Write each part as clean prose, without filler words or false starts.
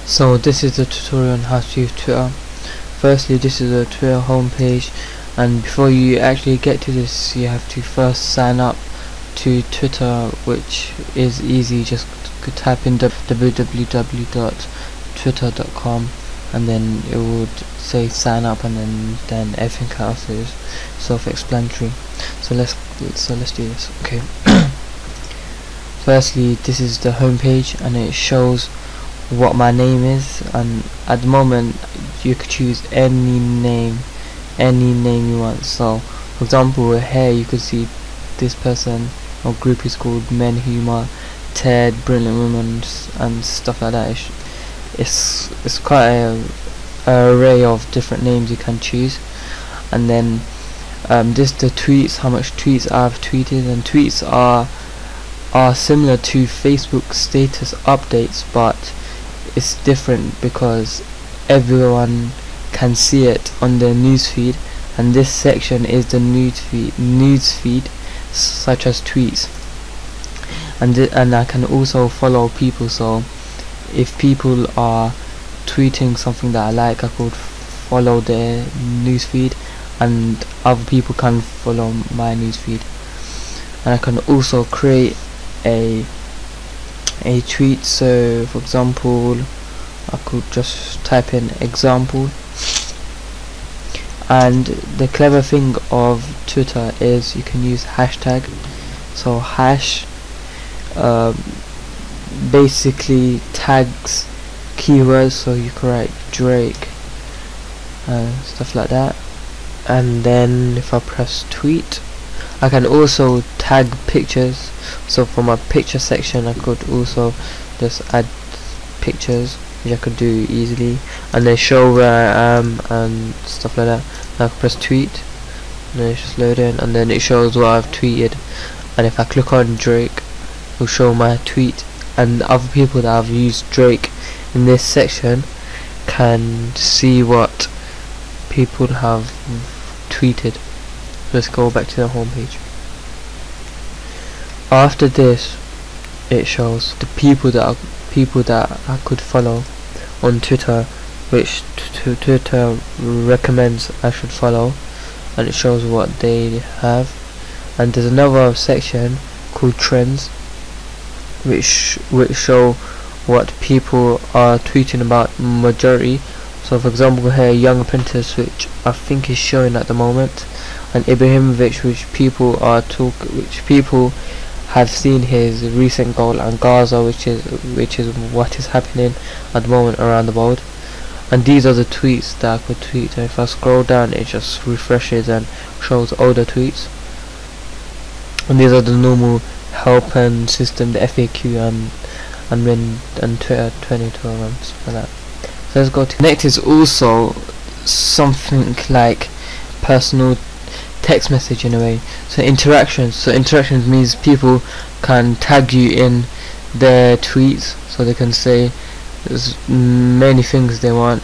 So this is the tutorial on how to use Twitter. Firstly, this is a Twitter homepage, and before you actually get to this, you have to first sign up to Twitter, which is easy. Just type in www.twitter.com and then it would say sign up, and then everything else is self-explanatory. So let's do this. Okay. Firstly, this is the homepage, and it shows what my name is, and at the moment you could choose any name you want. So for example, here you could see this person or group is called Men Humor, Ted, Brilliant Women, and stuff like that. It's quite a array of different names you can choose. And then this the tweets, how much tweets I've tweeted, and tweets are similar to Facebook status updates, but it's different because everyone can see it on their newsfeed, and this section is the newsfeed such as tweets. And I can also follow people, so if people are tweeting something that I like, I could follow their newsfeed, and other people can follow my newsfeed. And I can also create a tweet. So for example, I could just type in example, and the clever thing of Twitter is you can use hashtag. So hash basically tags keywords, so you can write Drake stuff like that. And then if I press tweet, I can also tag pictures. So for my picture section, I could also just add pictures, which I could do easily, and then show where I am and stuff like that. Now I can press tweet, and then it's just loading, and then it shows what I've tweeted. And if I click on Drake, it will show my tweet, and other people that have used Drake in this section can see what people have tweeted. Let's go back to the home page. After this, it shows the people that I could follow on Twitter, which Twitter recommends I should follow, and it shows what they have. And there's another section called trends, which show what people are tweeting about majority. So for example, here Young Apprentice, which I think is showing at the moment, and Ibrahimovic, which people have seen his recent goal, and Gaza, which is what is happening at the moment around the world. And these are the tweets that I could tweet, and if I scroll down, it just refreshes and shows older tweets. And these are the normal help and system, the FAQ and Twitter 2012 and stuff like that. So let's go to next. Is also something like personal text message in a way. So interactions means people can tag you in their tweets, so they can say there's many things they want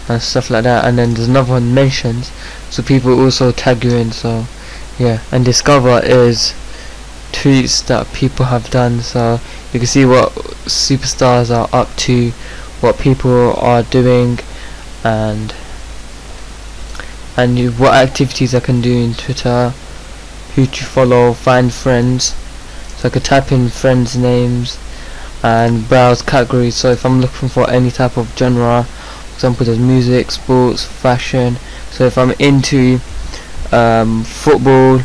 and stuff like that. And then there's another one, mentions, so people also tag you in. So yeah. And discover is tweets that people have done, so you can see what superstars are up to, what people are doing, and what activities I can do in Twitter, who to follow, find friends. So I could type in friends' names and browse categories. So if I'm looking for any type of genre, for example, there's music, sports, fashion. So if I'm into football,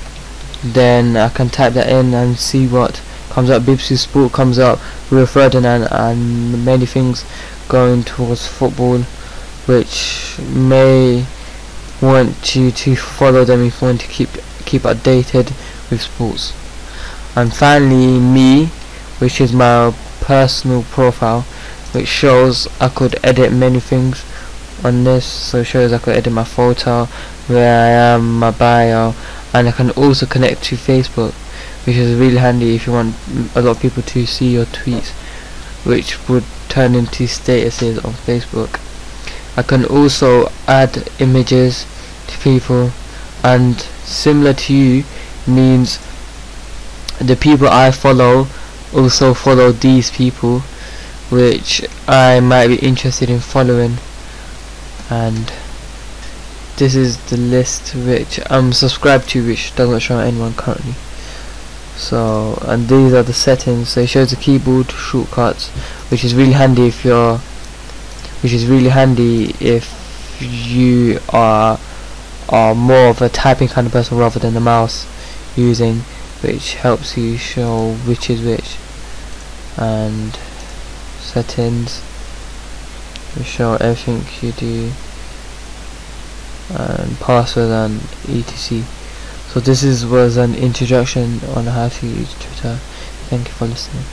then I can type that in and see what comes up. BBC Sport comes up, Rio Ferdinand, and many things going towards football, which may want you to follow them if you want to keep updated with sports. And finally, me, which is my personal profile, which shows I could edit many things on this. So it shows I could edit my photo, where I am, my bio, and I can also connect to Facebook, which is really handy if you want a lot of people to see your tweets, which would turn into statuses on Facebook. I can also add images to people, and similar to you means the people I follow also follow these people, which I might be interested in following, and this is the list which I'm subscribed to, which doesn't show anyone currently. So, and these are the settings. So it shows the keyboard shortcuts, which is really handy if you are more of a typing kind of person rather than the mouse using, which helps you show which is which. And settings, we show everything you do, and password and etc. So this was an introduction on how to use Twitter. Thank you for listening.